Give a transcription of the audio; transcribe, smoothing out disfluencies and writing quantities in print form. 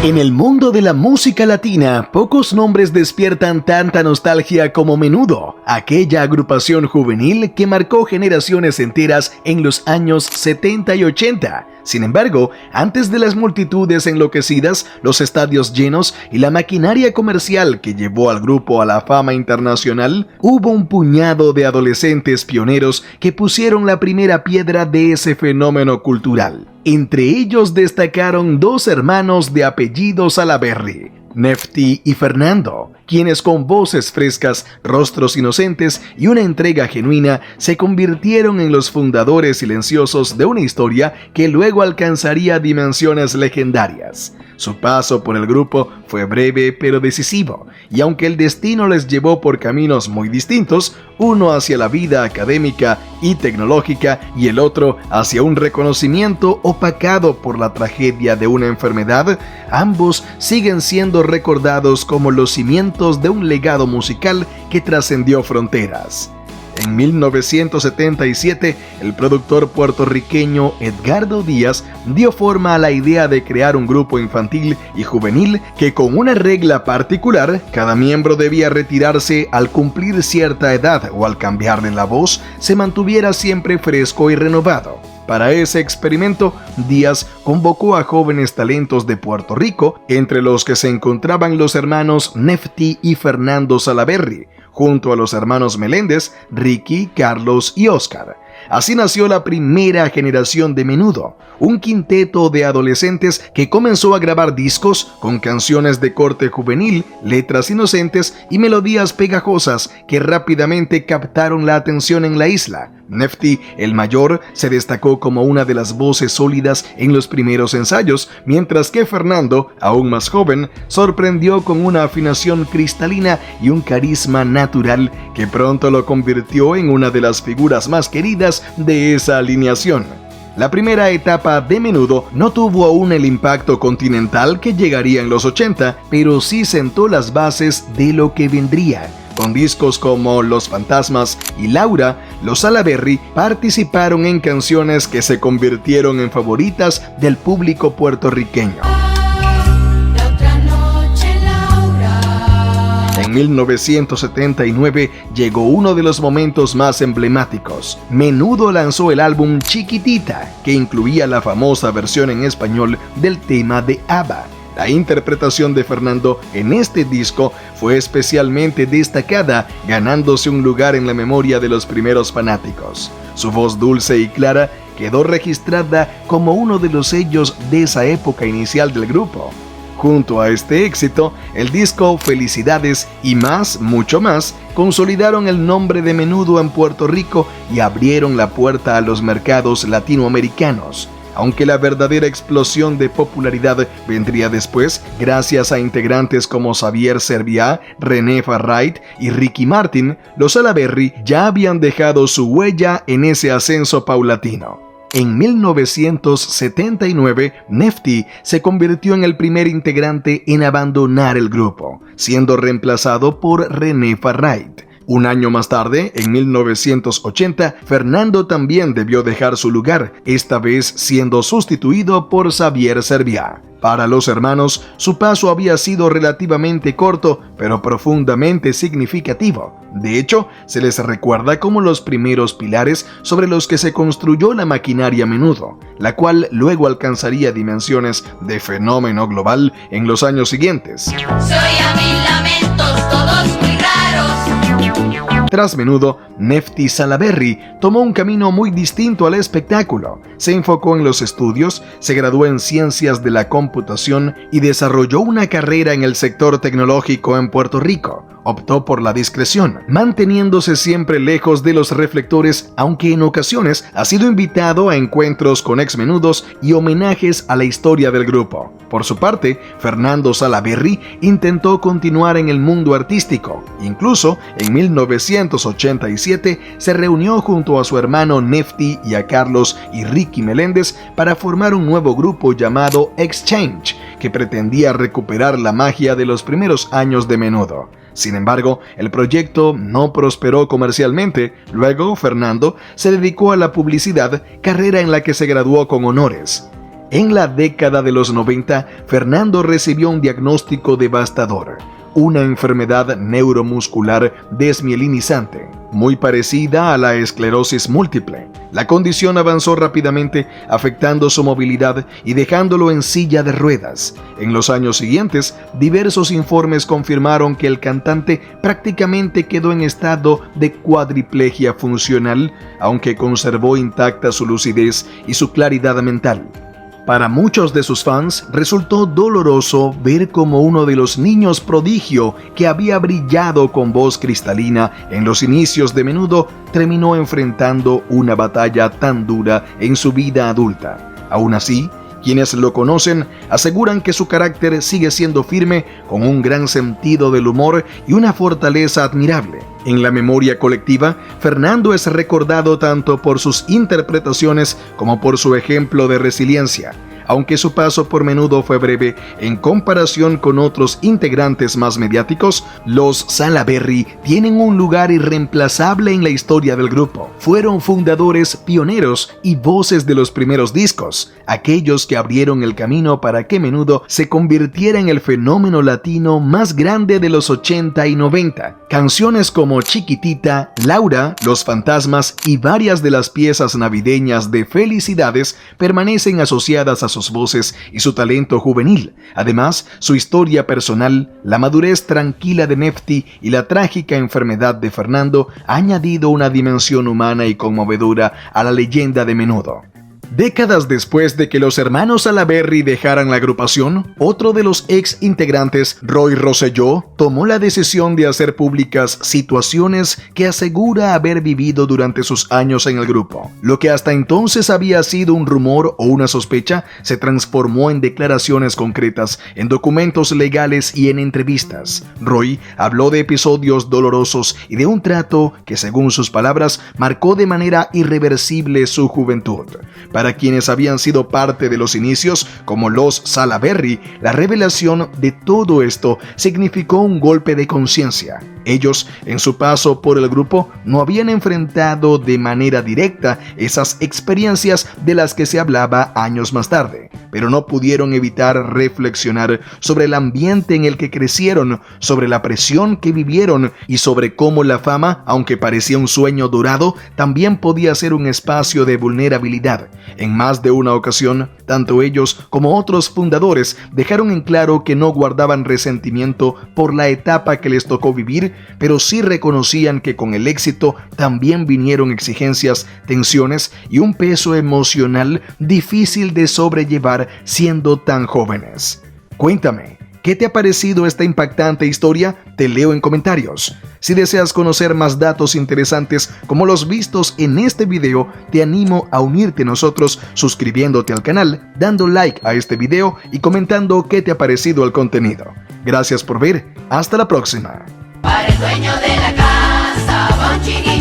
En el mundo de la música latina, pocos nombres despiertan tanta nostalgia como Menudo, aquella agrupación juvenil que marcó generaciones enteras en los años 70 y 80. Sin embargo, antes de las multitudes enloquecidas, los estadios llenos y la maquinaria comercial que llevó al grupo a la fama internacional, hubo un puñado de adolescentes pioneros que pusieron la primera piedra de ese fenómeno cultural. Entre ellos destacaron dos hermanos de apellido Salaberry, Nefty y Fernando, quienes con voces frescas, rostros inocentes y una entrega genuina se convirtieron en los fundadores silenciosos de una historia que luego alcanzaría dimensiones legendarias. Su paso por el grupo fue breve pero decisivo, y aunque el destino les llevó por caminos muy distintos, uno hacia la vida académica y tecnológica y el otro hacia un reconocimiento opacado por la tragedia de una enfermedad, ambos siguen siendo recordados como los cimientos de un legado musical que trascendió fronteras. En 1977, el productor puertorriqueño Edgardo Díaz dio forma a la idea de crear un grupo infantil y juvenil que, con una regla particular, cada miembro debía retirarse al cumplir cierta edad o al cambiarle la voz, se mantuviera siempre fresco y renovado. Para ese experimento, Díaz convocó a jóvenes talentos de Puerto Rico, entre los que se encontraban los hermanos Nefty y Fernando Salaberry, junto a los hermanos Meléndez, Ricky, Carlos y Oscar. Así nació la primera generación de Menudo, un quinteto de adolescentes que comenzó a grabar discos con canciones de corte juvenil, letras inocentes y melodías pegajosas que rápidamente captaron la atención en la isla. Nefty, el mayor, se destacó como una de las voces sólidas en los primeros ensayos, mientras que Fernando, aún más joven, sorprendió con una afinación cristalina y un carisma natural que pronto lo convirtió en una de las figuras más queridas de esa alineación. La primera etapa de Menudo no tuvo aún el impacto continental que llegaría en los 80, pero sí sentó las bases de lo que vendría. Con discos como Los Fantasmas y Laura, los Salaberry participaron en canciones que se convirtieron en favoritas del público puertorriqueño. En 1979 llegó uno de los momentos más emblemáticos. Menudo lanzó el álbum Chiquitita, que incluía la famosa versión en español del tema de ABBA. La interpretación de Fernando en este disco fue especialmente destacada, ganándose un lugar en la memoria de los primeros fanáticos. Su voz dulce y clara quedó registrada como uno de los sellos de esa época inicial del grupo. Junto a este éxito, el disco Felicidades y más, mucho más, consolidaron el nombre de Menudo en Puerto Rico y abrieron la puerta a los mercados latinoamericanos. Aunque la verdadera explosión de popularidad vendría después, gracias a integrantes como Xavier Serviá, René Farrait y Ricky Martin, los Salaberry ya habían dejado su huella en ese ascenso paulatino. En 1979, Nefty se convirtió en el primer integrante en abandonar el grupo, siendo reemplazado por René Farrait. Un año más tarde, en 1980, Fernando también debió dejar su lugar, esta vez siendo sustituido por Xavier Serviá. Para los hermanos, su paso había sido relativamente corto, pero profundamente significativo. De hecho, se les recuerda como los primeros pilares sobre los que se construyó la maquinaria Menudo, la cual luego alcanzaría dimensiones de fenómeno global en los años siguientes. Soy a mil lamentos, todos muy raros. Tras Menudo, Nefty Salaberry tomó un camino muy distinto al espectáculo. Se enfocó en los estudios, se graduó en Ciencias de la Computación y desarrolló una carrera en el sector tecnológico en Puerto Rico. Optó por la discreción, manteniéndose siempre lejos de los reflectores, aunque en ocasiones ha sido invitado a encuentros con ex-menudos y homenajes a la historia del grupo. Por su parte, Fernando Salaberry intentó continuar en el mundo artístico. Incluso, en 1987, se reunió junto a su hermano Nefty y a Carlos y Ricky Meléndez para formar un nuevo grupo llamado Exchange, que pretendía recuperar la magia de los primeros años de Menudo. Sin embargo, el proyecto no prosperó comercialmente. Luego, Fernando se dedicó a la publicidad, carrera en la que se graduó con honores. En la década de los 90, Fernando recibió un diagnóstico devastador: una enfermedad neuromuscular desmielinizante, muy parecida a la esclerosis múltiple. La condición avanzó rápidamente, afectando su movilidad y dejándolo en silla de ruedas. En los años siguientes, diversos informes confirmaron que el cantante prácticamente quedó en estado de cuadriplegia funcional, aunque conservó intacta su lucidez y su claridad mental. Para muchos de sus fans resultó doloroso ver cómo uno de los niños prodigio que había brillado con voz cristalina en los inicios de Menudo terminó enfrentando una batalla tan dura en su vida adulta. Aún así, quienes lo conocen aseguran que su carácter sigue siendo firme, con un gran sentido del humor y una fortaleza admirable. En la memoria colectiva, Fernando es recordado tanto por sus interpretaciones como por su ejemplo de resiliencia. Aunque su paso por Menudo fue breve en comparación con otros integrantes más mediáticos, los Salaberry tienen un lugar irreemplazable en la historia del grupo. Fueron fundadores, pioneros y voces de los primeros discos, aquellos que abrieron el camino para que Menudo se convirtiera en el fenómeno latino más grande de los 80 y 90. Canciones como Chiquitita, Laura, Los Fantasmas y varias de las piezas navideñas de Felicidades permanecen asociadas a sus voces y su talento juvenil. Además, su historia personal, la madurez tranquila de Nefty y la trágica enfermedad de Fernando ha añadido una dimensión humana y conmovedora a la leyenda de Menudo. Décadas después de que los hermanos Salaberry dejaran la agrupación, otro de los ex integrantes, Roy Rosselló, tomó la decisión de hacer públicas situaciones que asegura haber vivido durante sus años en el grupo. Lo que hasta entonces había sido un rumor o una sospecha se transformó en declaraciones concretas, en documentos legales y en entrevistas. Roy habló de episodios dolorosos y de un trato que, según sus palabras, marcó de manera irreversible su juventud. Para quienes habían sido parte de los inicios, como los Salaberry, la revelación de todo esto significó un golpe de conciencia. Ellos, en su paso por el grupo, no habían enfrentado de manera directa esas experiencias de las que se hablaba años más tarde, pero no pudieron evitar reflexionar sobre el ambiente en el que crecieron, sobre la presión que vivieron y sobre cómo la fama, aunque parecía un sueño dorado, también podía ser un espacio de vulnerabilidad. En más de una ocasión, tanto ellos como otros fundadores dejaron en claro que no guardaban resentimiento por la etapa que les tocó vivir, pero sí reconocían que con el éxito también vinieron exigencias, tensiones y un peso emocional difícil de sobrellevar siendo tan jóvenes. Cuéntame, ¿qué te ha parecido esta impactante historia? Te leo en comentarios. Si deseas conocer más datos interesantes como los vistos en este video, te animo a unirte a nosotros suscribiéndote al canal, dando like a este video y comentando qué te ha parecido el contenido. Gracias por ver. Hasta la próxima. Para el dueño de la casa, Bon Chiquito.